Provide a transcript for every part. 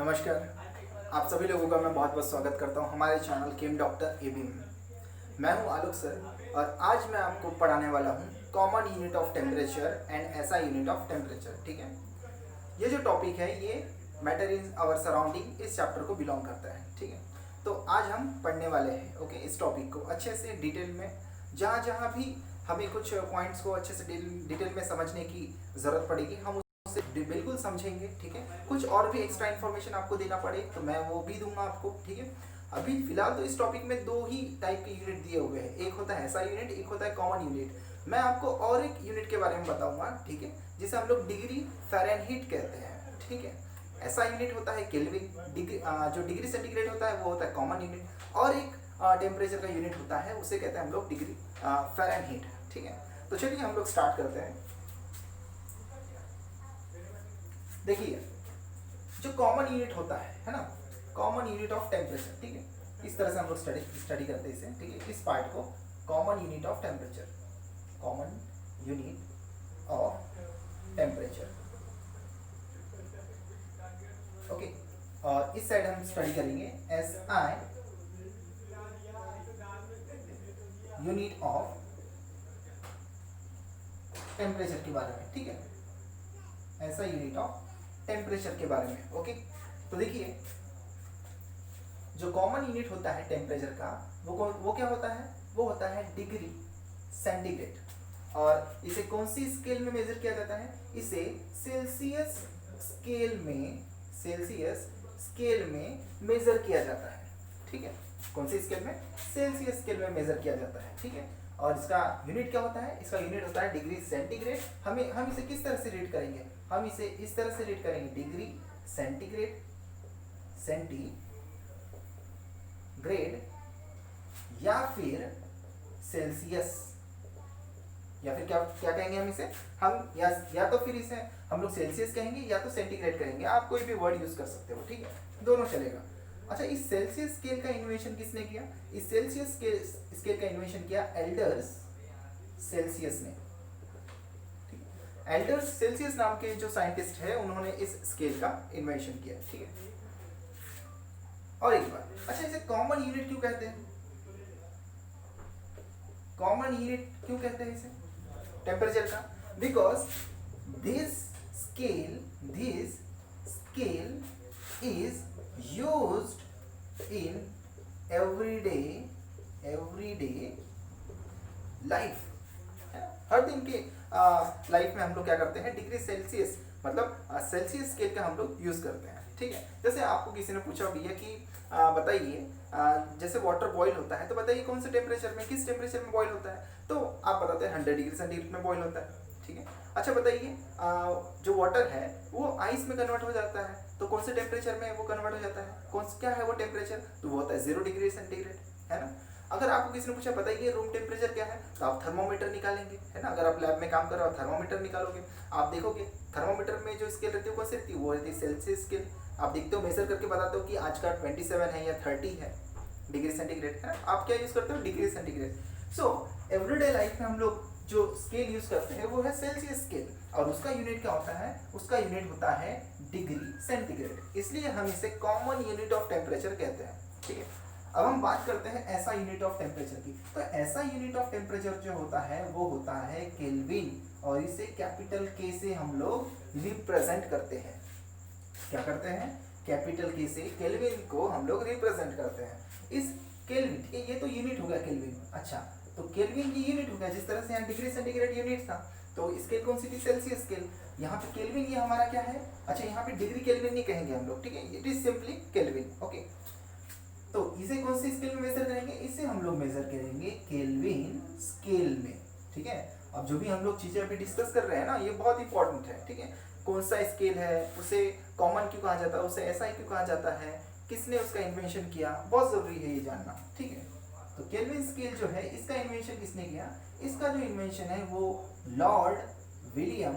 नमस्कार। आप सभी लोगों का मैं बहुत बहुत स्वागत करता हूं हमारे चैनल केम डॉक्टर एबी में। मैं हूं आलोक सर और आज मैं आपको पढ़ाने वाला हूं common unit of temperature and ऐसा यूनिट ऑफ टेम्परेचर। ठीक है, ये जो टॉपिक है ये मैटर इन आवर सराउंडिंग इस चैप्टर को बिलोंग करता है। ठीक है, तो आज हम पढ़ने वाले हैं ओके इस टॉपिक को अच्छे से डिटेल में। जहाँ जहाँ भी हमें कुछ पॉइंट्स को अच्छे से डिटेल में समझने की ज़रूरत पड़ेगी हम उसे बिल्कुल समझेंगे। ठीक है, कुछ और भी एक्स्ट्रा इन्फॉर्मेशन आपको देना पड़े तो मैं वो भी दूंगा आपको। ठीक है, अभी फिलहाल तो इस टॉपिक में दो ही टाइप के यूनिट दिए हुए हैं, एक होता है ऐसा यूनिट, एक होता है कॉमन यूनिट। मैं आपको और एक यूनिट के बारे में बताऊंगा, ठीक है, जिसे हम लोग डिग्री फ़ारेनहीट कहते हैं। ठीक है, ऐसा यूनिट होता है केल्विन, डिग्री जो डिग्री सेंटीग्रेड होता है वो होता है कॉमन यूनिट, और एक टेम्परेचर का यूनिट होता है उसे कहते हैं हम लोग डिग्री फ़ारेनहीट। ठीक है, तो चलिए हम लोग स्टार्ट करते हैं। देखिए, जो कॉमन यूनिट होता है ना, कॉमन यूनिट ऑफ टेम्परेचर। ठीक है, इस तरह से हम लोग स्टडी करते हैं इसे। ठीक है, इस पार्ट को common unit of temperature, common unit of temperature. Okay, और इस साइड हम स्टडी करेंगे S I unit of temperature के बारे में। ठीक है, ऐसा यूनिट ऑफ टेम्परेचर के बारे में। ओके, तो देखिए जो कॉमन यूनिट होता है टेम्परेचर का वो क्या होता है, वो होता है डिग्री सेंटीग्रेड। और इसे कौन सी स्केल में मेजर किया जाता है, इसे सेल्सियस स्केल में, सेल्सियस स्केल में मेजर किया जाता है। ठीक है, कौन सी स्केल में, सेल्सियस स्केल में मेजर किया जाता है। ठीक है, और इसका यूनिट क्या होता है, इसका यूनिट होता है डिग्री सेंटीग्रेड। हम इसे किस तरह से रीड करेंगे, हम इसे इस तरह से रीड करेंगे, डिग्री सेंटीग्रेड, सेंटीग्रेड, या फिर सेल्सियस, या फिर क्या क्या कहेंगे हम इसे, हम या तो फिर इसे हम लोग सेल्सियस कहेंगे या तो सेंटीग्रेड कहेंगे, आप कोई भी वर्ड यूज कर सकते हो। ठीक है, दोनों चलेगा। अच्छा, इस सेल्सियस स्केल का इन्वेंशन किसने किया, इस सेल्सियस स्केल का इन्वेंशन किया एल्डर्स सेल्सियस ने। एल्डर्स सेल्सियस नाम के जो साइंटिस्ट है उन्होंने इस स्केल का इन्वेंशन किया। ठीक है, और एक बात, अच्छा इसे कॉमन यूनिट क्यों कहते हैं, कॉमन यूनिट क्यों कहते हैं इसे टेम्परेचर का, because this scale is used in everyday life. हर दिन के लाइफ में हम लोग क्या करते हैं, डिग्री सेल्सियस मतलब सेल्सियस स्केल का हम लोग यूज करते हैं। ठीक है, जैसे आपको किसी ने पूछा भैया कि बताइए जैसे वाटर बॉईल होता है तो बताइए कौन से टेम्परेचर में, किस टेम्परेचर में बॉईल होता है, तो आप बताते हैं 100 डिग्री सेंटीग्रेड में बॉईल होता है। ठीक है, अच्छा बताइए जो वाटर है वो आइस में कन्वर्ट हो जाता है तो कौन से टेम्परेचर में वो कन्वर्ट हो जाता है, क्या है वो टेम्परेचर, तो वो होता है 0 डिग्री सेंटीग्रेड, है ना। अगर आपको किसी ने पूछा बताइए रूम टेम्परेचर क्या है, तो आप थर्मोमीटर निकालेंगे, है ना। अगर आप लैब में काम कर रहे हो थर्मोमीटर निकालोगे, आप देखोगे थर्मोमीटर में जो स्केल रहती है वो कौन सी रहती है, वो रहती है सेल्सियस स्केल। आप देखते हो, मेजर करके बताते हो कि आज का 27 है या 30 है डिग्री सेंटीग्रेड, है ना। आप क्या यूज करते हो, डिग्री सेंटीग्रेड। सो एवरीडे लाइफ में हम लोग जो स्केल यूज करते हैं वो है सेल्सियस स्केल, और उसका यूनिट क्या होता है, उसका यूनिट होता है डिग्री सेंटीग्रेड, इसलिए हम इसे कॉमन यूनिट ऑफ टेम्परेचर कहते हैं। ठीक है, अब हम बात करते हैं ऐसा यूनिट ऑफ टेम्परेचर की। तो ऐसा यूनिट ऑफ टेम्परेचर जो होता है वो होता है केल्विन, और इसे कैपिटल के से हम लोग रिप्रेजेंट करते हैं। क्या करते हैं, कैपिटल के से केल्विन को हम लोग रिप्रेजेंट करते हैं। इस केल्विन, ये तो यूनिट हो गया केल्विन। अच्छा, तो केल्विन की यूनिट हो गया, जिस तरह से यहाँ डिग्री सेंटीग्रेड यूनिट था तो स्केल कौन सी थी, सेल्सियस स्केल। यहाँ पे केल्विन ये हमारा क्या है, अच्छा यहाँ पे डिग्री केल्विन नहीं कहेंगे हम लोग, ठीक है, it is simply kelvin. Okay, तो इसे कौन सी स्केल में मेजर करेंगे, इसे हम लोग मेजर करेंगे केल्विन स्केल में। ठीक है, अब जो भी हम लोग चीजें अभी डिस्कस कर रहे हैं ना ये बहुत इंपॉर्टेंट है। ठीक है, कौन सा स्केल है, उसे कॉमन क्यों कहा जाता है, उसे ऐसा क्यों कहा जाता है, किसने उसका इन्वेंशन किया, बहुत जरूरी है ये जानना। ठीक है, तो केल्विन स्केल जो है इसका इन्वेंशन किसने किया, इसका जो इन्वेंशन है वो लॉर्ड विलियम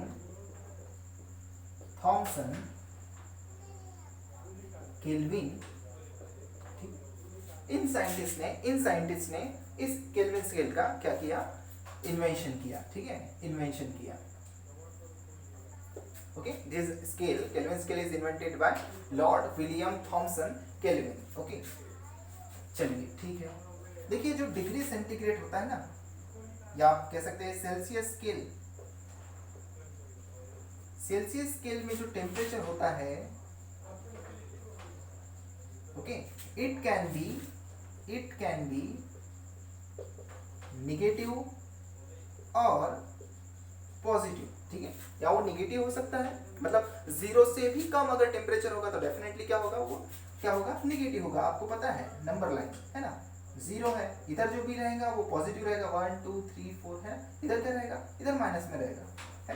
थॉमसन केल्विन, इन साइंटिस्ट ने इस केल्विन स्केल का क्या किया, इन्वेंशन किया। ठीक है, इन्वेंशन किया। Okay, this scale Kelvin scale is invented by Lord William Thomson Kelvin. Okay, चलिए ठीक है। देखिए जो डिग्री सेंटीग्रेड होता है ना, या आप कह सकते हैं सेल्सियस स्केल, सेल्सियस स्केल में जो टेम्परेचर होता है, okay, it can be negative और पॉजिटिव, ठीक है, या वो नेगेटिव हो सकता है, मतलब 0 से भी कम अगर टेम्परेचर होगा तो डेफिनेटली क्या होगा, वो क्या होगा, नेगेटिव होगा। आपको पता है नंबर लाइन है ना, 0 है, इधर जो भी रहेगा वो पॉजिटिव रहेगा, 1 2 3 4 है, इधर क्या रहेगा, इधर माइनस में रहेगा, है।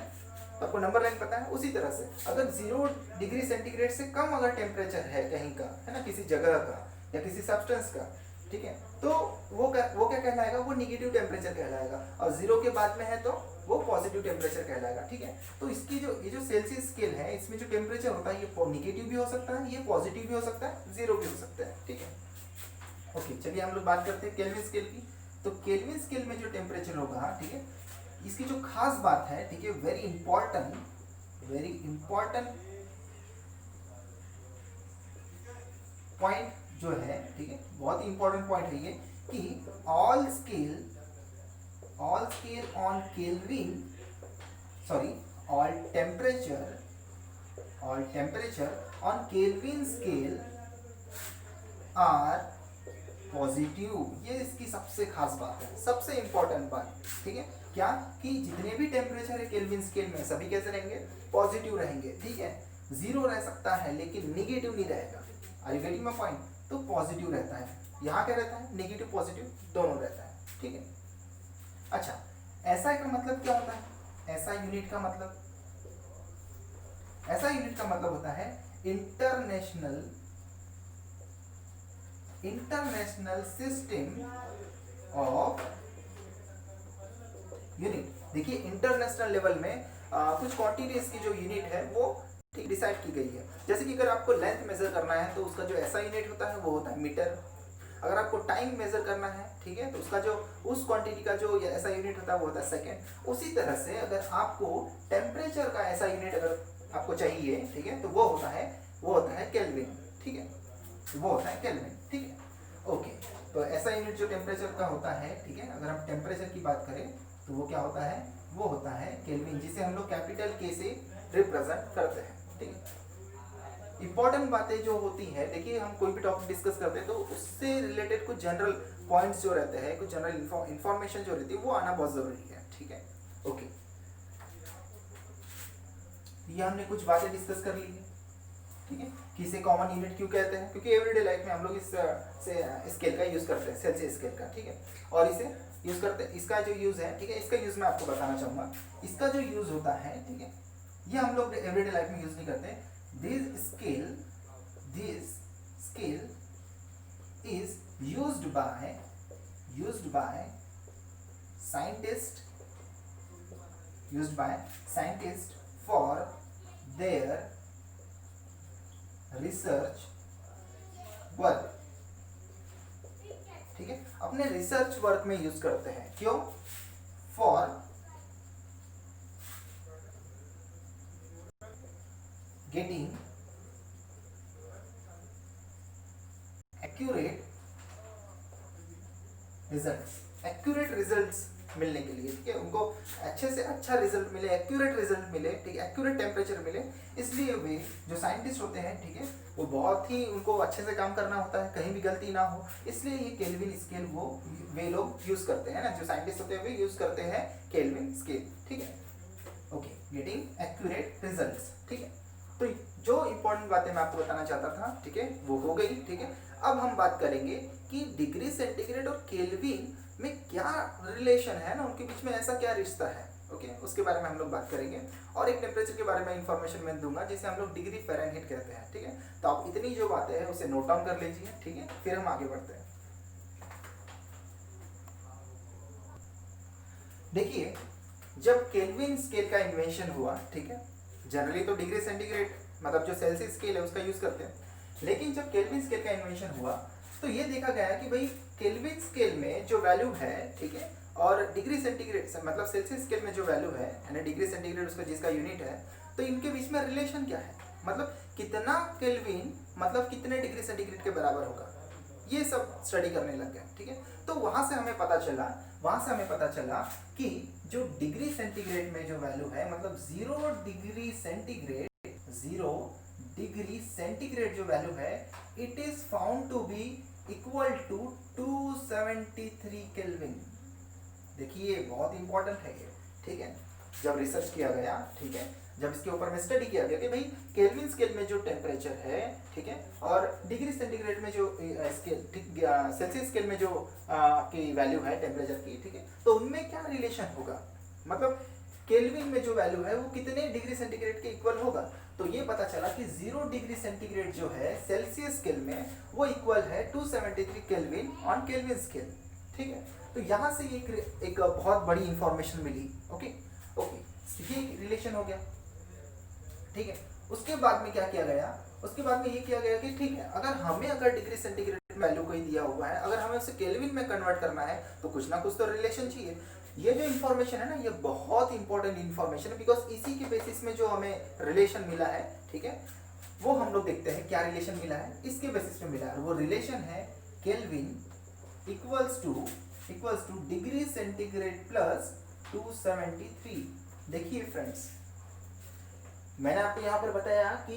तो आपको नंबर लाइन पता है। उसी तरह से अगर 0 डिग्री सेंटीग्रेड से कम अगर टेम्परेचर है कहीं का, है ना, किसी जगह का या किसी सब्सटेंस का, ठीक है, तो वो क्या कहलाएगा, वो नेगेटिव टेम्परेचर कहलाएगा, और 0 के बाद में है तो वो पॉजिटिव टेम्परेचर कहलाएगा, ठीक है। तो इसकी ये जो सेल्सियस स्केल है, इसमें जो टेम्परेचर होता है ये नेगेटिव भी हो सकता है, ये पॉजिटिव भी हो सकता है, 0 भी हो सकता है, ठीक है। ओके, चलिए हम लोग बात करते हैं केल्विन स्केल की। तो केल्विन स्केल में जो टेम्परेचर होगा, ठीक है, इसकी जो खास बात है, ठीक है, वेरी इंपॉर्टेंट पॉइंट जो है, ठीक है, बहुत ही इंपॉर्टेंट पॉइंट है ये, कि all scale on Kelvin, sorry, all temperature on Kelvin scale are positive. ये इसकी सबसे खास बात है, सबसे इंपॉर्टेंट बात, ठीक है, क्या, कि जितने भी टेम्परेचर है केल्विन स्केल में सभी कैसे रहेंगे, पॉजिटिव रहेंगे, ठीक है। 0 रह सकता है लेकिन नेगेटिव नहीं रहेगा। Are you getting my point? तो पॉजिटिव रहता है, यहाँ क्या रहता है, नेगेटिव पॉजिटिव दोनों रहता है, ठीक है। अच्छा, ऐसा का मतलब क्या होता है, ऐसा यूनिट का मतलब होता है इंटरनेशनल सिस्टम ऑफ यूनिट। देखिए इंटरनेशनल लेवल में कुछ क्वांटिटीज की जो यूनिट है वो ठीक डिसाइड की गई है। जैसे कि अगर आपको लेंथ मेजर करना है तो उसका जो ऐसा यूनिट होता है वो होता है मीटर। अगर आपको टाइम मेजर करना है, ठीक है, तो उसका जो उस क्वांटिटी का जो ऐसा यूनिट होता है वो होता है सेकेंड। उसी तरह से अगर आपको टेम्परेचर का ऐसा यूनिट अगर आपको चाहिए, ठीक है, तो वो होता है केल्विन, ठीक है, वो होता है केल्विन, ठीक है। ओके, तो ऐसा यूनिट जो टेम्परेचर का होता है, ठीक है, अगर हम टेम्परेचर की बात करें तो वो क्या होता है, वो होता है केल्विन, जिसे हम लोग कैपिटल के से रिप्रेजेंट करते हैं, ठीक है। इंपॉर्टेंट बातें जो होती है, देखिए हम कोई भी टॉपिक डिस्कस करते हैं तो उससे रिलेटेड कुछ जनरल पॉइंट्स जो रहते हैं, कुछ जनरल इंफॉर्मेशन जो रहती है वो आना बहुत जरूरी है, ठीक है। ओके, ये हमने कुछ बातें डिस्कस कर ली है, ठीक है, कि इसे कॉमन यूनिट क्यों कहते हैं, क्योंकि एवरीडे लाइफ में हम लोग इस स्केल का यूज करते हैं, सेल्सियस स्केल का, ठीक है, और इसे यूज करते हैं। इसका जो यूज है, ठीक है, इसका यूज मैं आपको बताना चाहूंगा। इसका जो यूज होता है, ठीक है, ये हम लोग एवरीडे लाइफ में यूज नहीं करते। This scale is used by scientist for their research work, ठीक है, अपने रिसर्च वर्क में यूज करते हैं। क्यों? फॉर गेटिंग एक्यूरेट रिजल्ट्स मिलने के लिए, ठीक है, उनको अच्छे से अच्छा रिजल्ट मिले, एक्यूरेट रिजल्ट मिले, ठीक है, एक्यूरेट टेम्परेचर मिले, इसलिए वे जो साइंटिस्ट होते हैं, ठीक है, वो बहुत ही उनको अच्छे से काम करना होता है, कहीं भी गलती ना हो, इसलिए ये केल्विन स्केल वे लोग यूज करते हैं ना, जो साइंटिस्ट होते हैं वे यूज करते हैं केल्विन स्केल, ठीक है। ओके, गेटिंग एक्यूरेट रिजल्ट्स, ठीक है। तो जो इंपॉर्टेंट बातें मैं आपको बताना चाहता था, ठीक है, वो हो गई, ठीक है। अब हम बात करेंगे कि डिग्री सेंटीग्रेड और केल्विन में क्या रिलेशन है ना, उनके बीच में ऐसा क्या रिश्ता है, ओके, उसके बारे में हम लोग बात करेंगे। और एक टेम्परेचर के बारे में इंफॉर्मेशन मैं दूंगा जिसे हम लोग डिग्री फ़ारेनहाइट कहते हैं, ठीक है। तो आप इतनी जो बातें हैं उसे नोट डाउन कर लीजिए, ठीक है, फिर हम आगे बढ़ते हैं। देखिए, जब केल्विन स्केल का इन्वेंशन हुआ, ठीक है, जनरली तो डिग्री सेंटीग्रेड मतलब जो सेल्सियस स्केल है उसका यूज करते हैं, लेकिन जब केल्विन स्केल का इन्वेंशन हुआ तो ये देखा गया कि भाई केल्विन स्केल में जो वैल्यू है, ठीक है, और डिग्री सेंटीग्रेड मतलब सेल्सियस स्केल में जो वैल्यू है, यानी डिग्री सेंटीग्रेड उसका जिसका यूनिट है, तो इनके बीच में रिलेशन क्या है, मतलब कितना केल्विन मतलब कितने डिग्री सेंटीग्रेड के बराबर होगा, ये सब स्टडी करने लग गए। ठीक है, तो वहां से हमें पता चला कि जो डिग्री सेंटीग्रेड में जो वैल्यू है, मतलब 0 डिग्री सेंटीग्रेड जो वैल्यू है, it is found to be equal to 273 Kelvin. देखिए बहुत इंपॉर्टेंट है ये। ठीक है, जब रिसर्च किया गया, ठीक है, जब इसके ऊपर में स्टडी किया गया कि भाई केल्विन स्केल में जो टेम्परेचर है, ठीक है, और डिग्री सेंटीग्रेड में जो स्केल, ठीक, सेल्सियस स्केल में जो की वैल्यू है टेम्परेचर की, ठीक है, तो उनमें क्या रिलेशन होगा, मतलब केल्विन में जो वैल्यू है वो कितने डिग्री सेंटीग्रेड के इक्वल होगा। तो ये पता चला कि 0 डिग्री सेंटीग्रेड जो है सेल्सियस स्केल में वो इक्वल है 273 केल्विन ऑन केल्विन स्केल। ठीक है, तो यहाँ से एक बहुत बड़ी इंफॉर्मेशन मिली। ओके, ये रिलेशन हो गया। ठीक है, उसके बाद में क्या किया गया, उसके बाद में ये किया गया कि ठीक है, अगर डिग्री सेंटीग्रेड वैल्यू कोई दिया हुआ है, अगर हमें उसे केल्विन में कन्वर्ट करना है तो कुछ ना कुछ तो रिलेशन चाहिए। ये जो इन्फॉर्मेशन है ना, ये बहुत इंपॉर्टेंट इन्फॉर्मेशन है, बिकॉज इसी के बेसिस में जो हमें रिलेशन मिला है, ठीक है, वो हम लोग देखते हैं क्या रिलेशन मिला है, इसके बेसिस पे मिला है। वो रिलेशन है kelvin equals to degree centigrade plus 273। देखिए फ्रेंड्स, मैंने आपको यहाँ पर बताया कि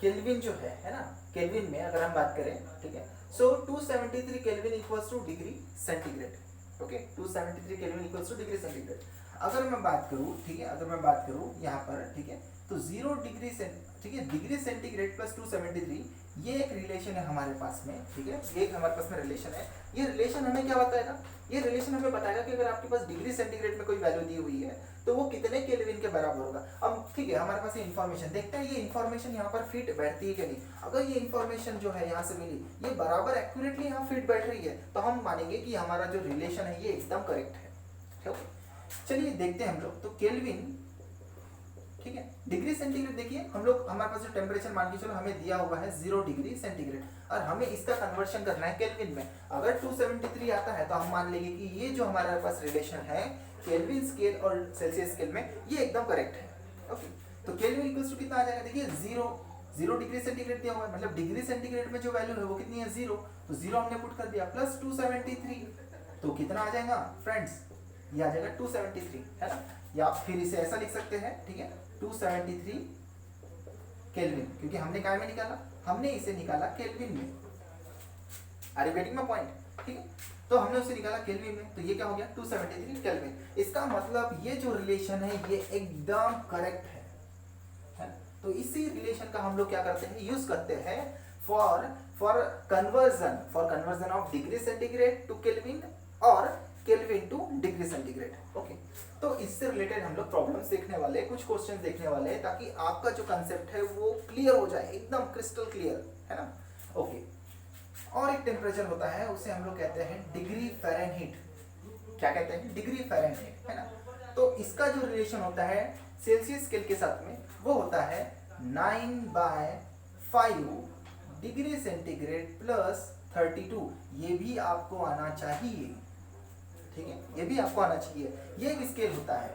केल्विन जो है ना, केल्विन में अगर हम बात करें, ठीक है, सो 273 kelvin equals to degree centigrade. Okay, 273 kelvin equals to degree centigrade. अगर मैं बात करूँ, ठीक है, अगर मैं बात करूँ यहाँ पर, ठीक है, तो 0 डिग्री से, ठीक है, डिग्री सेंटीग्रेड प्लस 273, ये एक रिलेशन है हमारे पास में। ठीक है, ये एक हमारे पास में रिलेशन है। ये रिलेशन हमें क्या बताएगा, ये रिलेशन हमें बताएगा कि अगर आपके पास डिग्री सेंटीग्रेड में कोई वैल्यू दी हुई है तो वो कितने केल्विन के बराबर होगा। अब ठीक है, हमारे पास ये इन्फॉर्मेशन, देखते हैं ये इन्फॉर्मेशन यहाँ पर फिट बैठती है कि नहीं। अगर ये इन्फॉर्मेशन जो है यहाँ से मिली, ये बराबर एक्यूरेटली यहाँ फिट बैठ रही है, तो हम मानेंगे कि हमारा जो रिलेशन है ये एकदम करेक्ट है। ठीक है, चलिए देखते हैं हम लोग। तो केल्विन, ठीक है, डिग्री सेंटीग्रेड देखिए, हम लोग, हमारे पास जो टेम्परेचर मान के चलो हमें दिया हुआ है 0 डिग्री सेंटीग्रेड, और हमें इसका कन्वर्शन करना है केल्विन में। अगर 273 आता है तो हम मान लेंगे कि ये जो हमारे पास रिलेशन है केल्विन स्केल और सेल्सियस स्केल में, ये एकदम करेक्ट है। ओके, तो केल्विन इक्वल्स टू कितना आ जाएगा, देखिए 0 डिग्री सेंटीग्रेड दिया हुआ है, मतलब डिग्री सेंटीग्रेड में जो वैल्यू है वो कितनी है, 0, तो 0 हमने पुट कर दिया, प्लस 273, तो कितना आ जाएगा फ्रेंड्स, ये आ जाएगा 273, है ना। या फिर इसे ऐसा लिख सकते हैं, ठीक है, 273 केल्विन, क्योंकि हमने काय में निकाला, हमने इसे निकाला केल्विन में। Are you getting my point? ठीक है, तो हमने उसे निकाला केल्विन में, तो ये क्या हो गया 273 केल्विन। इसका मतलब ये जो रिलेशन है ये एकदम करेक्ट है। तो इसी रिलेशन का हम लोग क्या करते हैं, यूज करते हैं for conversion of degree centigrade to Kelvin और Kelvin to degree centigrade. Okay, तो इससे रिलेटेड हम लोग प्रॉब्लम्स देखने वाले हैं, कुछ क्वेश्चंस देखने वाले हैं, ताकि आपका जो कंसेप्ट है वो क्लियर हो जाए, एकदम क्रिस्टल क्लियर, है ना। ओके, और एक टेम्परेचर होता है, उसे हम लोग कहते हैं डिग्री फ़ारेनहीट। क्या कहते हैं, डिग्री फ़ारेनहीट, है ना। तो इसका जो रिलेशन होता है सेल्सियस स्केल के साथ में, वो होता है 9/5 डिग्री सेंटीग्रेड प्लस 32। ये भी आपको आना चाहिए, ठीक है, ये भी आपको आना चाहिए। ये एक स्केल होता है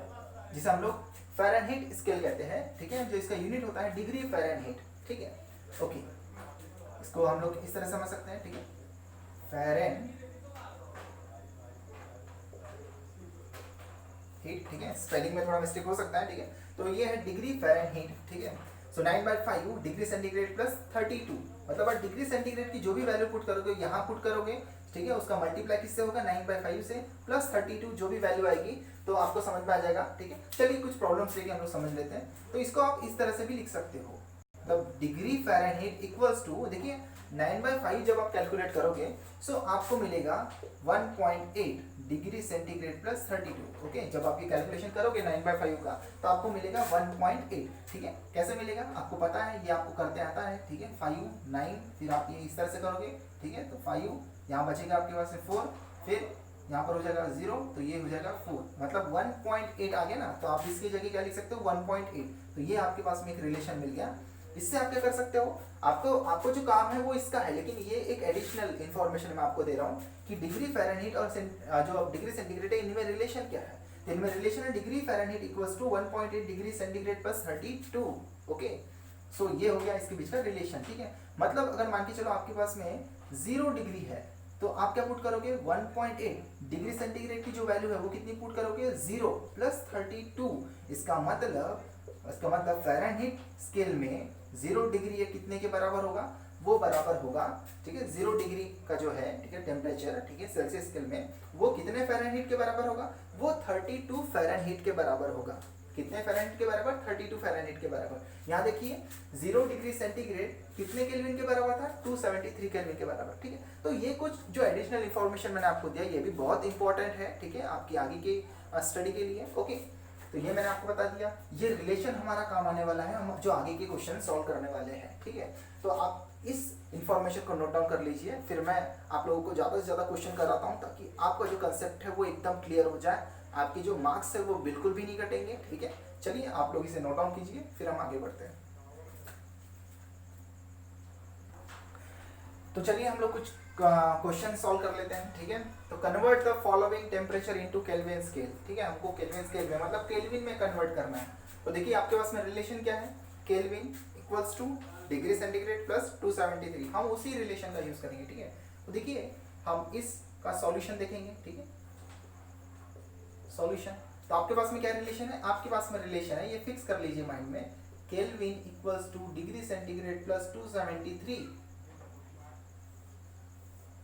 जिसे हम लोग फ़ारेनहीट स्केल कहते हैं, ठीक है, जो इसका यूनिट होता है डिग्री फ़ारेनहीट। ठीक है, ओके, इसको हम लोग इस तरह समझ सकते हैं, ठीक है, फ़ारेनहीट, ठीक है, स्पेलिंग में थोड़ा मिस्टेक हो सकता है, ठीक है, तो ये है डिग्री फ़ारेनहीट। ठीक है, सो 9/5 डिग्री सेंटीग्रेड प्लस 32, मतलब आप डिग्री सेंटीग्रेड की जो भी वैल्यू पुट करोगे यहाँ पुट करोगे, ठीक है, उसका मल्टीप्लाई किससे होगा 9/5 से, प्लस 32 जो भी वैल्यू आएगी, तो आपको समझ में आ जाएगा। ठीक है, चलिए कुछ प्रॉब्लम्स लेके हम लोग समझ लेते हैं। तो इसको आप इस तरह से भी लिख सकते हो, मतलब डिग्री फ़ारेनहीट इक्वल्स टू, देखिए 9/5 जब आप कैलकुलेट करोगे, सो आपको मिलेगा 1.8 डिग्री सेंटीग्रेड प्लस 32। ओके, जब आप ये कैलकुलेशन करोगे 9/5 का, तो आपको मिलेगा 1.8। ठीक है, कैसे मिलेगा आपको पता है, ये आपको करते आता है, ठीक है, 5 9, फिर आप ये इस तरह से करोगे, ठीक है, तो 5 यहाँ बचेगा आपके पास में 4, फिर यहाँ पर हो जाएगा 0, तो ये हो जाएगा 4, मतलब 1.8 आ गया ना। तो आप इसकी जगह क्या लिख सकते हो 1.8, तो ये आपके पास में एक रिलेशन मिल गया। इससे आप क्या कर सकते हो, आपको जो काम है वो इसका है, लेकिन ये एक एडिशनल इन्फॉर्मेशन मैं आपको दे रहा हूँ कि डिग्री फ़ारेनहीट और जो डिग्री सेंटीग्रेड है, इनमें रिलेशन क्या है। तो इनमें रिलेशन है degree Fahrenheit equals to 1.8 degree centigrade plus 32। Okay, so ये हो गया इसके बीच का रिलेशन। ठीक है, मतलब अगर मान के चलो आपके पास में 0 डिग्री है तो आप क्या पुट करोगे 1.8 डिग्री सेंटीग्रेड की जो वैल्यू है वो कितनी पुट करोगे 0 प्लस 32। इसका मतलब फ़ारेनहीट स्केल में 0 डिग्री ये कितने के बराबर होगा, वो बराबर होगा, ठीक है, 0 डिग्री का जो है, ठीक है, टेम्परेचर, ठीक है, सेल्सियस स्केल में वो कितने फ़ारेनहीट के बराबर होगा, वो 32 फ़ारेनहीट के बराबर होगा। कितने फ़ारेनहीट के बराबर, 32 फ़ारेनहीट के बराबर। यहाँ देखिए 0 डिग्री सेंटीग्रेड कितने केल्विन के बराबर था, 273 केल्विन के बराबर। ठीक है, तो ये कुछ जो एडिशनल इन्फॉर्मेशन मैंने आपको दिया ये भी बहुत इंपॉर्टेंट है, ठीक है, आपकी आगे की स्टडी के लिए। ओके, तो ये मैंने आपको बता दिया, ये रिलेशन हमारा काम आने वाला है, हम जो आगे के क्वेश्चन सॉल्व करने वाले हैं। ठीक है, तो आप इस इन्फॉर्मेशन को नोट डाउन कर लीजिए, फिर मैं आप लोगों को ज़्यादा से ज़्यादा क्वेश्चन कराता हूँ ताकि आपका जो कंसेप्ट है वो एकदम क्लियर हो जाए, आपके जो मार्क्स है वो बिल्कुल भी नहीं कटेंगे। ठीक है, चलिए आप लोग इसे नोट डाउन कीजिए, फिर हम आगे बढ़ते हैं। तो चलिए हम लोग कुछ क्वेश्चन सॉल्व कर लेते हैं। ठीक है, तो convert the following temperature into kelvin scale. ठीक है, हमको केल्विन स्केल में मतलब केल्विन में कन्वर्ट करना है। तो देखिए आपके पास में रिलेशन क्या है, kelvin equals to degree centigrade plus 273, हम उसी रिलेशन का यूज करेंगे। ठीक है, तो देखिए हम इसका सॉल्यूशन देखेंगे। ठीक है, सॉल्यूशन, तो आपके पास में क्या रिलेशन है, आपके पास में रिलेशन है, ये फिक्स कर लीजिए माइंड में, kelvin equals to degree centigrade plus 273,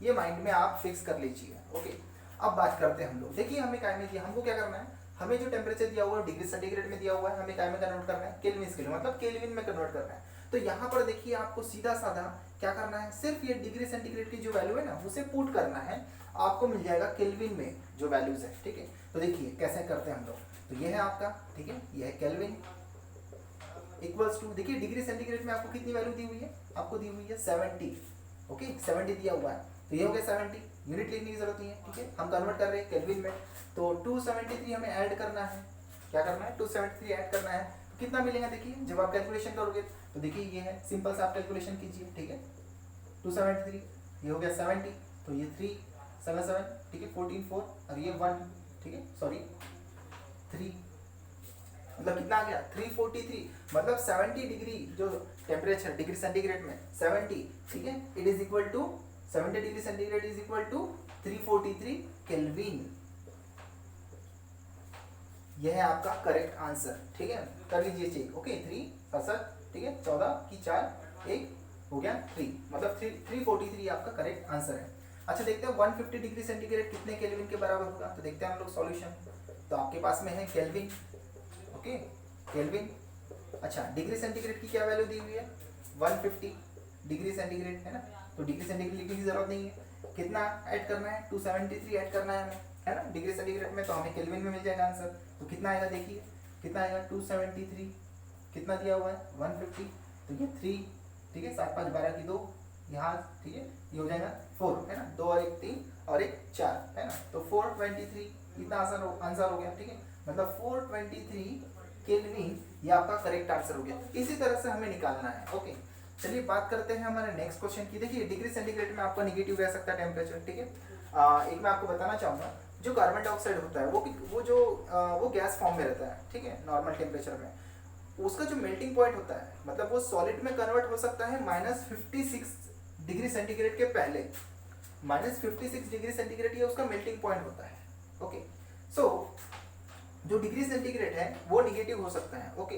ये माइंड में आप फिक्स कर लीजिए। ओके, अब बात करते हैं हम लोग। देखिए हमें काय में दिया, हमको क्या करना है, हमें जो टेम्परेचर दिया हुआ है डिग्री सेंटीग्रेड में दिया हुआ है, हमें काय में कन्वर्ट करना है, केल्विन स्केल मतलब केल्विन में कन्वर्ट करना है। तो यहाँ पर देखिए आपको सीधा साधा क्या करना है, सिर्फ ये डिग्री सेंटीग्रेड की जो वैल्यू है ना उसे पुट करना है, आपको मिल जाएगा केल्विन में जो वैल्यूज है। ठीक है, तो देखिए कैसे करते हैं हम लोग, तो ये है आपका, ठीक है, ये है केल्विन इक्वल्स टू, देखिए डिग्री सेंटीग्रेड में आपको कितनी वैल्यू दी हुई है, आपको दी हुई है 70। ओके, 70 दिया हुआ है, तो ये हो गया 70, यूनिट लिखने की जरूरत नहीं है। ठीक है, हम कन्वर्ट कर रहे हैं केल्विन में, तो 273 हमें ऐड करना है, क्या करना है 273 ऐड करना है, तो कितना मिलेगा देखिए जब आप कैलकुलेशन करोगे, तो देखिए ये है सिंपल से आप कैलकुलेशन कीजिए। ठीक है, 273 ये हो गया 70, तो ये 377, ठीक है, 14 4 और ये 1, ठीक है, सॉरी 3, मतलब कितना आ गया 343, मतलब 70 डिग्री जो टेम्परेचर डिग्री सेंटीग्रेड में 70, ठीक है, it is equal to 70 degree centigrade is equal to 343 Kelvin. यह है आपका करेक्ट आंसर। ठीक है, कर लीजिए चेक। ओके, 3 67, ठीक है, 14 की 4 1 हो गया 3, मतलब 343 आपका करेक्ट आंसर है। अच्छा देखते हैं 150 डिग्री सेंटीग्रेड कितने केल्विन के बराबर होगा, तो देखते हैं हम लोग सॉल्यूशन। तो आपके पास में है केल्विन, ओके, केल्विन। अच्छा डिग्री सेंटीग्रेड की क्या वैल्यू दी हुई है 150 डिग्री सेंटीग्रेड है ना, तो डिग्री सेंटीग्रेड लिखने की जरूरत नहीं है, कितना ऐड करना है 273 ऐड करना है हमें, है ना, डिग्री सेंटीग्रेड में, तो हमें केल्विन में मिल जाएगा आंसर। तो कितना आएगा देखिए, कितना आएगा 273, कितना दिया हुआ है 150, तो ये 3, ठीक है, 7 5 12 की 2 यहाँ, ठीक है, ये हो जाएगा 4, है ना, 2 और 1 3 और 1 4, है ना, तो 423 इतना आंसर हो गया। ठीक है, मतलब 423 केल्विन ये आपका करेक्ट आंसर हो गया। इसी तरह से हमें निकालना है। ओके, चलिए बात करते हैं हमारे नेक्स्ट क्वेश्चन की। देखिए डिग्री सेंटीग्रेड में आपका निगेटिव रह सकता है टेम्परेचर। ठीक है, एक मैं आपको बताना चाहूँगा, जो कार्बन डाइऑक्साइड होता है वो गैस फॉर्म में रहता है। ठीक है, नॉर्मल टेम्परेचर में उसका जो मेल्टिंग पॉइंट होता है, मतलब वो सॉलिड में कन्वर्ट हो सकता है -56 डिग्री सेंटीग्रेड के पहले, -56 डिग्री सेंटीग्रेड ये उसका मेल्टिंग पॉइंट होता है। ओके, सो जो डिग्री सेंटीग्रेड है वो निगेटिव हो सकता है। ओके,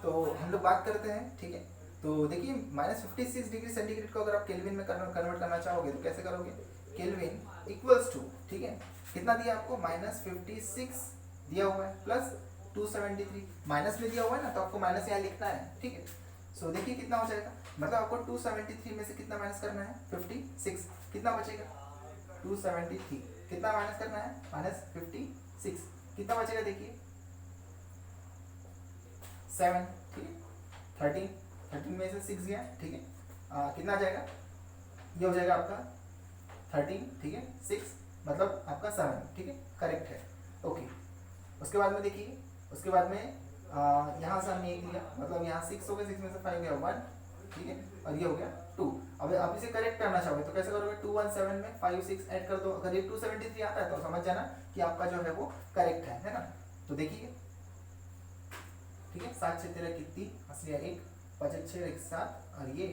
तो हम लोग बात करते हैं। ठीक है, तो देखिए -56 डिग्री सेंटीग्रेड को अगर आप केल्विन में कन्वर्ट करना चाहोगे तो कैसे करोगे, केल्विन इक्वल्स टू, ठीक है, कितना दिया आपको -56 दिया हुआ है प्लस 273, माइनस में दिया हुआ है ना, तो आपको माइनस यहाँ लिखना है। ठीक है, सो देखिए कितना हो जाएगा, मतलब आपको 273 में से कितना माइनस करना है 56, कितना बचेगा 273, कितना माइनस करना है -56, कितना बचेगा देखिए 7, ठीक है, 13 में से 6 गया। ठीक है, कितना आ जाएगा, ये हो जाएगा आपका 13, ठीक है, 6 मतलब आपका 7, ठीक है, करेक्ट है। ओके, उसके बाद में देखिए, उसके बाद में यहाँ से हमने 1 लिया, मतलब यहाँ 6 हो गया, 6 में से 5 गया 1, ठीक है, और ये हो गया 2। अब आप इसे करेक्ट करना चाहोगे तो कैसे करोगे, 217 में 5 6 ऐड कर दो, अगर ये 273 आता है तो समझ जाना कि आपका जो है वो करेक्ट है ना। तो देखिए, ठीक है, 7 6 13 कितनी असली 1, 5 6 1 7 और ये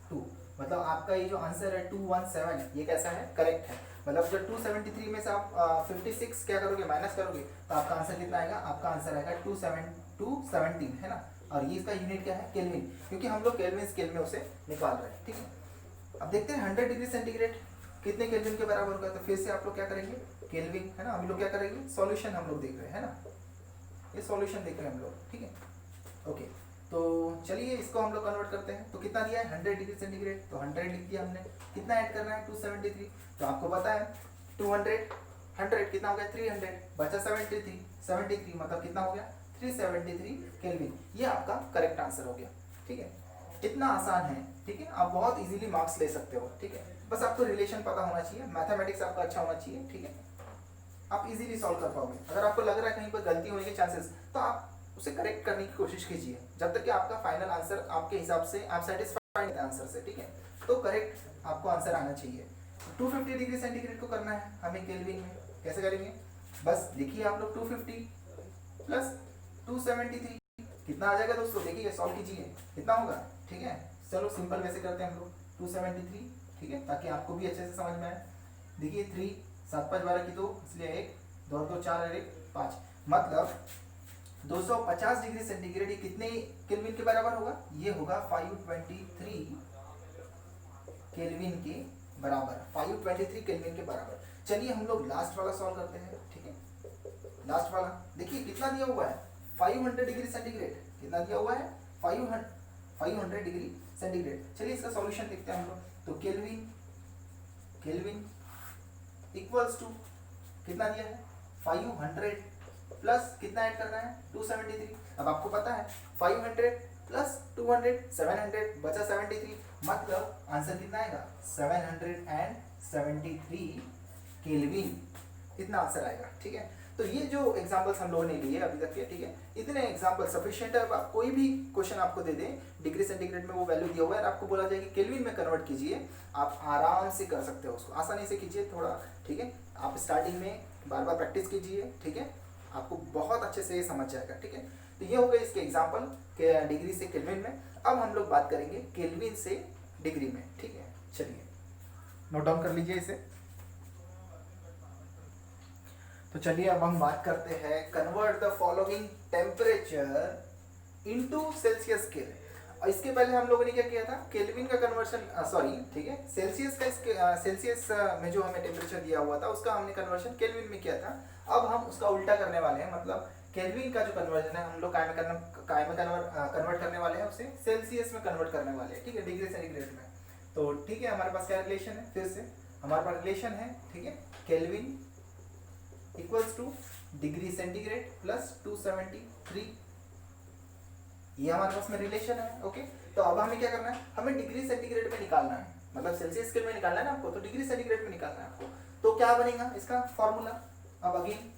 2, मतलब आपका ये जो आंसर है 217 ये कैसा है, करेक्ट है। मतलब जब 273 में से आप 56 क्या करोगे, माइनस करोगे, तो आपका आंसर कितना आएगा, आपका आंसर आएगा 217 है ना। और ये इसका यूनिट क्या है, केल्विन, क्योंकि हम लोग केल्विन स्केल में उसे निकाल रहे हैं, ठीक है। अब देखते हैं 100 डिग्री सेंटीग्रेड कितने केल्विन के बराबर होगा। तो फिर से आप लोग क्या करेंगे, केल्विन है ना, हम लोग क्या करेंगे, सॉल्यूशन हम लोग देख रहे हैं ना, ये सॉल्यूशन देख रहे हैं हम लोग, ठीक है। ओके, तो चलिए इसको हम लोग कन्वर्ट करते हैं। तो कितना दिया है, 100 डिग्री सेंटीग्रेड, तो 100 लिख दिया हमने। कितना ऐड करना है, 273, तो आपको पता है 200 100 कितना हो गया, 300, बचा 73 मतलब कितना हो गया, 373 केल्विन। ये आपका करेक्ट आंसर हो गया, ठीक है। इतना आसान है, ठीक है, आप बहुत इजीली मार्क्स ले सकते हो, ठीक है। बस आपको रिलेशन पता होना चाहिए, मैथमेटिक्स आपका अच्छा होना चाहिए, ठीक है, आप इजीली सॉल्व कर पाओगे। अगर आपको लग रहा है कहीं पर गलती होने के चांसेस, तो आप उसे करेक्ट करने की कोशिश कीजिए, जब तक कि आपका फाइनल आंसर आपके हिसाब से आप सेटिस्फाइड है आंसर से, ठीक है। तो करेक्ट आपको आंसर आना चाहिए। 250 डिग्री सेंटीग्रेड को करना है हमें केल्विन में, कैसे करेंगे, बस देखिए आप लोग 250 प्लस 273 कितना आ जाएगा दोस्तों, देखिए सॉल्व कीजिए कितना होगा, ठीक है। चलो सिंपल वैसे करते हैं हम लोग, 273, ठीक है, ताकि आपको भी अच्छे से समझ में आए। देखिए 3 7 5 12 की 2, इसलिए 1 2 2 4 और 1 5, मतलब 250 डिग्री सेंटीग्रेड ये कितने केल्विन के बराबर होगा, ये होगा 523 केल्विन के बराबर, 523 केल्विन के बराबर। चलिए हम लोग लास्ट वाला सॉल्व करते हैं, ठीक है। लास्ट वाला देखिए कितना दिया हुआ है, 500 डिग्री सेंटीग्रेड, कितना दिया हुआ है, 500 डिग्री सेंटीग्रेड। चलिए इसका सॉल्यूशन देखते हैं हम लोग। तो केल्विन इक्वल्स टू कितना दिया है, 500 प्लस कितना ऐड करना है, 273। अब आपको पता है 500 प्लस 200 700, बचा 73, मतलब आंसर कितना आएगा, 773 केल्विन, इतना आंसर आएगा, ठीक है। तो ये जो एग्जांपल्स हम लोगों ने लिए अभी तक के, ठीक है, इतने एग्जांपल सफिशिएंट है। अब आप कोई भी क्वेश्चन आपको दे दें डिग्री सेंटीग्रेड में, वो वैल्यू दिया हुआ है, आपको बोला जाए कि केल्विन में कन्वर्ट कीजिए, आप आराम से कर सकते हो उसको, आसानी से कीजिए थोड़ा, ठीक है। आप स्टार्टिंग में बार बार प्रैक्टिस कीजिए, ठीक है, आपको बहुत अच्छे से ये समझ जाएगा, ठीक है। तो ये हो गए इसके एग्जाम्पल के डिग्री से केल्विन में। अब हम लोग बात करेंगे केल्विन से डिग्री में, ठीक है। चलिए नोट डाउन कर लीजिए इसे। तो चलिए अब हम बात करते हैं convert the following temperature into Celsius scale. और इसके पहले हम लोगों ने क्या किया था, केल्विन का कन्वर्शन, सॉरी ठीक है, सेल्सियस का सेल्सियस में जो हमें टेम्परेचर दिया हुआ था उसका हमने कन्वर्शन केल्विन में किया था। अब हम उसका उल्टा करने वाले हैं, मतलब केल्विन का जो कन्वर्जन है हम लोग काय में कन्वर्ट करने वाले हैं, उसे सेल्सियस में कन्वर्ट करने वाले हैं, ठीक है, डिग्री सेंटीग्रेड में। तो ठीक है, हमारे पास क्या रिलेशन है, फिर से हमारे पास रिलेशन है, ठीक है, kelvin equals to degree centigrade plus 273, ये हमारे पास में रिलेशन है, ओके। तो अब हमें क्या करना है, हमें डिग्री सेंटीग्रेड में निकालना है, मतलब सेल्सियस स्केल में निकालना है ना आपको, तो डिग्री सेंटीग्रेड में निकालना है आपको। तो क्या बनेगा इसका फॉर्मूला, अब अगेन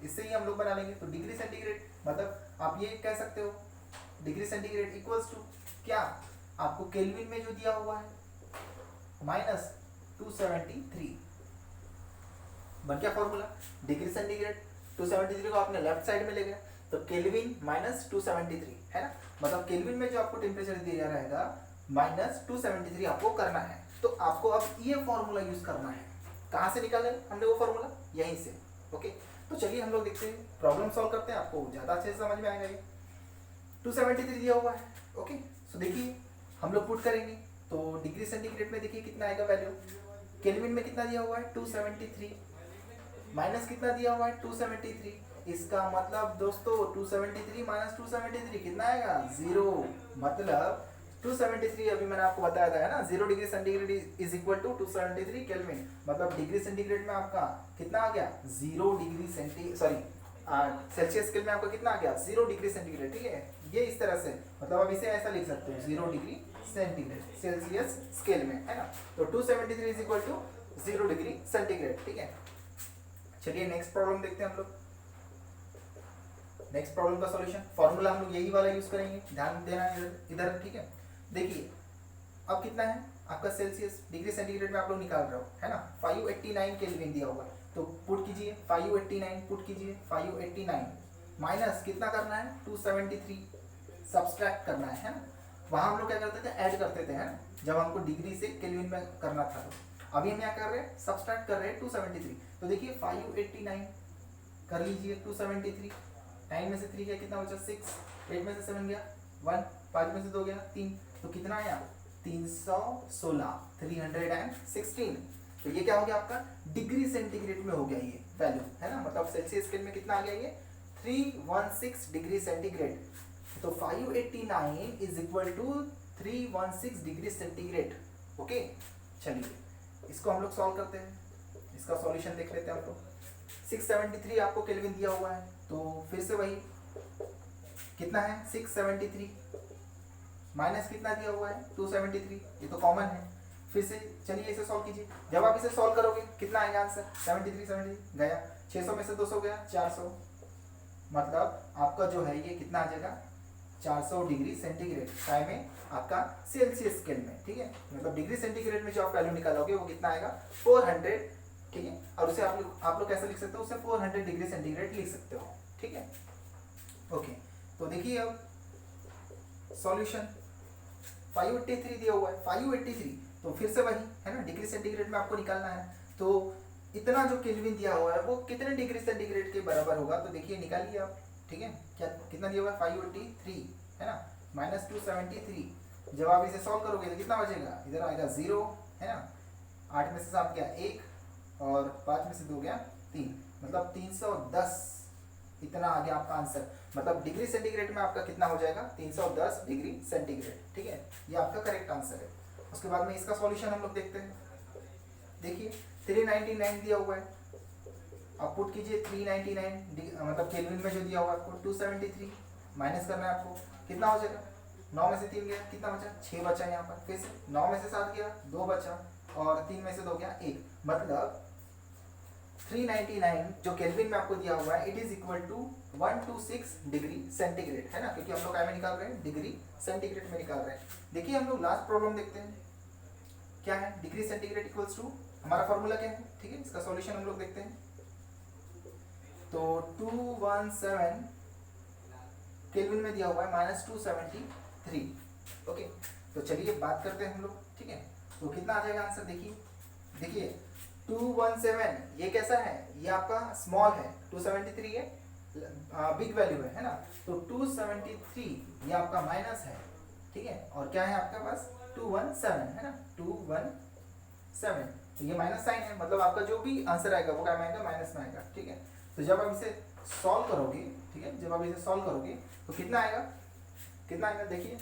इससे ही हम लोग बना लेंगे। तो डिग्री सेंटीग्रेड मतलब आप ये कह सकते हो, डिग्री सेंटीग्रेड इक्वल्स टू क्या, आपको केल्विन में जो दिया हुआ है माइनस 273, बन क्या फॉर्मूला, डिग्री सेंटीग्रेड 273 को आपने लेफ्ट साइड में ले गए, तो केल्विन माइनस 273 है ना, मतलब केल्विन में जो आपको टेम्परेचर दिया रहेगा माइनस 273 आपको करना है। तो आपको अब ये फॉर्मूला यूज करना है, कहाँ से निकाले हमने वो फॉर्मूला, यहीं से, ओके। तो चलिए हम लोग देखते हैं, प्रॉब्लम सॉल्व करते हैं, आपको ज़्यादा अच्छे से समझ में आएगा। ये 273 दिया हुआ है, ओके। सो देखिए हम लोग पुट करेंगे, तो डिग्री सेंटीग्रेड में देखिए कितना आएगा वैल्यू, केल्विन में कितना दिया हुआ है 273, माइनस कितना दिया हुआ है 273, इसका मतलब दोस्तों 273 माइनस 273 कितना आएगा 0, मतलब 273 अभी मैंने आपको बताया था है ना, 0 degree centigrade is equal to 273 Kelvin, मतलब डिग्री सेंटीग्रेड में आपका कितना आ गया 0 डिग्री सेल्सियस स्केल में आपका कितना आ गया 0 डिग्री सेंटीग्रेड, ठीक है। ये इस तरह से, मतलब अब इसे ऐसा लिख सकते हो 0 डिग्री सेंटीग्रेड सेल्सियस स्केल में, है ना। तो 273 is equal to 0 degree centigrade, ठीक है। चलिए नेक्स्ट प्रॉब्लम देखते हैं हम लोग। नेक्स्ट प्रॉब्लम का सॉल्यूशन फॉर्मूला हम लोग यही वाला यूज करेंगे, ध्यान देना इधर, ठीक है। देखिए अब कितना है आपका सेल्सियस, डिग्री सेंटीग्रेड में आप लोग निकाल रहे हो है ना, 589 केल्विन दिया होगा, तो पुट कीजिए 589, पुट कीजिए 589, माइनस कितना करना है 273 सब्सट्रैक्ट करना है ना। वहां हम लोग क्या करते थे ऐड करते थे है ना, जब हमको डिग्री से केल्विन में करना था। तो अभी हम क्या कर रहे हैं सब्सट्रैक्ट कर रहे हैं 273। तो देखिए 589 कर लीजिए 273, 9 में से 3 गया कितना बचा 6, 8 में से 7 गया 1, 5 में से 2 गया 3, तो कितना आया 316 316। तो ये क्या हो गया आपका डिग्री सेंटीग्रेड में हो गया ये वैल्यू है ना, मतलब सेल्सियस स्केल में कितना आ गया ये 316 डिग्री सेंटीग्रेड। तो 589 is equal to 316 degree centigrade. Okay चलिए इसको हम लोग सॉल्व करते हैं, इसका सॉल्यूशन देख लेते हैं हम लोग। 673 आपको केल्विन दिया हुआ है, तो फिर से वही कितना है 673 माइनस कितना दिया हुआ है 273, ये तो कॉमन है। फिर से चलिए इसे सॉल्व कीजिए। जब आप इसे सॉल्व करोगे कितना आएगा आंसर 73 गया, 600 में से 200 गया 400, मतलब आपका जो है ये कितना आ जाएगा 400 डिग्री सेंटीग्रेड टाइम में आपका सेल्सियस स्केल में। ठीक है, मतलब डिग्री सेंटीग्रेड में जो आप वैल्यू निकालोगे वो कितना आएगा 400। ठीक है, और उसे आप लोग कैसे लिख सकते हो, उसे 400 डिग्री सेंटीग्रेड लिख सकते हो। ठीक है ओके, तो देखिए अब सॉल्यूशन 583 दिया हुआ है 583, तो फिर से वही है ना डिग्री सेंटीग्रेड में आपको निकालना है। तो इतना जो केल्विन दिया हुआ है वो कितने डिग्री सेंटीग्रेड के बराबर होगा, तो देखिए निकालिए आप। ठीक है, क्या कितना दिया हुआ है 583 है ना माइनस 273। जब आप इसे सॉल्व करोगे तो कितना बचेगा, इधर आएगा 0 है ना, 8 में से 7 गया 1 और 5 में से 2 गया 3, मतलब 310 इतना आ गया आपका आंसर। मतलब डिग्री सेंटीग्रेड में आपका कितना हो जाएगा 310 डिग्री सेंटीग्रेड। ठीक है, ये आपका करेक्ट आंसर है। उसके बाद में इसका सॉल्यूशन हम लोग देखते हैं। देखिए 399 दिया हुआ है, आप पुट कीजिए 399 मतलब केल्विन में जो दिया हुआ है आपको 273 माइनस करना है आपको, कितना हो जाएगा 9 में से 3 गया कितना बचा 6 बचा यहाँ पर। फिर से 9 में से 7 गया 2 बचा और 3 में से 2 गया 1, मतलब 399 जो केल्विन में आपको दिया हुआ है it is equal to 126 degree centigrade है ना, क्योंकि हम लोग क्या में निकाल रहे हैं डिग्री सेंटीग्रेड में निकाल रहे हैं। देखिए हम लोग लास्ट प्रॉब्लम देखते हैं क्या है, डिग्री सेंटीग्रेड इक्वल्स टू हमारा फॉर्मूला क्या है। ठीक है, इसका सॉल्यूशन हम लोग देखते हैं। तो 217 केल्विन में दिया हुआ है माइनस 273। ओके, तो चलिए बात करते हैं हम लोग। ठीक है, तो कितना आ जाएगा आंसर, देखिए 217 ये कैसा है, ये आपका स्मॉल है, 273 ये बिग वैल्यू है ना, तो 273 ये आपका माइनस है। ठीक है, और क्या है आपके पास 217 है ना 217, तो ये माइनस साइन है, मतलब आपका जो भी आंसर आएगा वो क्या आएगा माइनस में आएगा। ठीक है, तो जब आप इसे सॉल्व करोगे, ठीक है जब आप इसे सॉल्व करोगे तो कितना आएगा देखिए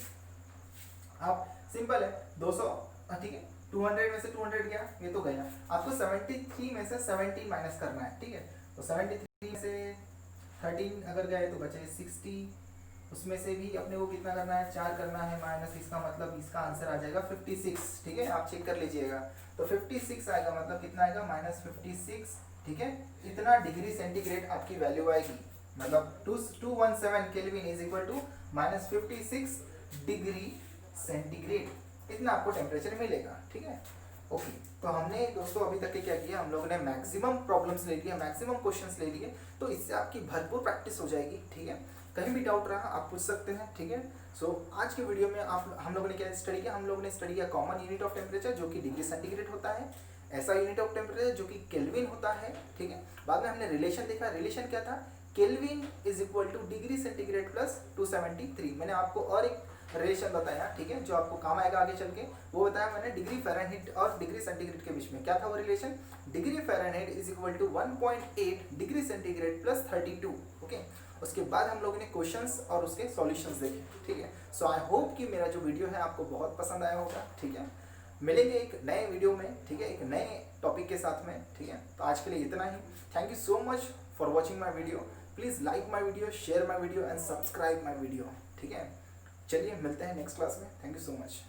आप, सिंपल है 200। ठीक है, 200 में से 200 गया ये तो गया, आपको 73 में से 17 माइनस करना है। ठीक है, तो 73 में से 13 अगर गए तो बचे 60, उसमें से भी अपने को कितना करना है 4 करना है माइनस, इसका मतलब इसका आंसर आ जाएगा 56। ठीक है, आप चेक कर लीजिएगा, तो 56 आएगा, मतलब कितना आएगा माइनस 56। ठीक है, इतना डिग्री सेंटीग्रेड आपकी वैल्यू आएगी, मतलब 217 Kelvin is equal to minus 56 degree centigrade, इतना आपको टेम्परेचर मिलेगा। ठीक है ओके, तो हमने दोस्तों अभी तक के क्या किया, हम लोगों ने मैक्सिमम प्रॉब्लम्स ले लिए, मैक्सिमम क्वेश्चंस ले लिए, तो इससे आपकी भरपूर प्रैक्टिस हो जाएगी। ठीक है, कहीं भी डाउट रहा आप पूछ सकते हैं। ठीक है, सो आज की वीडियो में हम लोगों ने क्या स्टडी किया, हम लोगों ने स्टडी किया कॉमन यूनिट ऑफ टेम्परेचर जो कि डिग्री सेंटीग्रेड होता है, ऐसा यूनिट ऑफ टेम्परेचर जो कि केल्विन होता है। ठीक है, बाद में हमने रिलेशन देखा, रिलेशन क्या था, kelvin is equal to degree centigrade plus 273। मैंने आपको और एक रिलेशन बताया, ठीक है, जो आपको काम आएगा आगे चल के, वो बताया मैंने डिग्री फ़ारेनहाइट और डिग्री सेंटीग्रेड के बीच में क्या था वो relation, degree Fahrenheit is equal to 1.8 degree centigrade plus 32। Okay, उसके बाद हम लोगों ने क्वेश्चंस और उसके सॉल्यूशंस देखे। ठीक है, सो आई होप कि मेरा जो वीडियो है आपको बहुत पसंद आया होगा। ठीक है, मिलेंगे एक नए वीडियो में, ठीक है, एक नए टॉपिक के साथ में। ठीक है, तो आज के लिए इतना ही। Thank you so much for watching my video, please like my video, share my video and subscribe my video. ठीक है, चलिए मिलते हैं नेक्स्ट क्लास में। Thank you so much.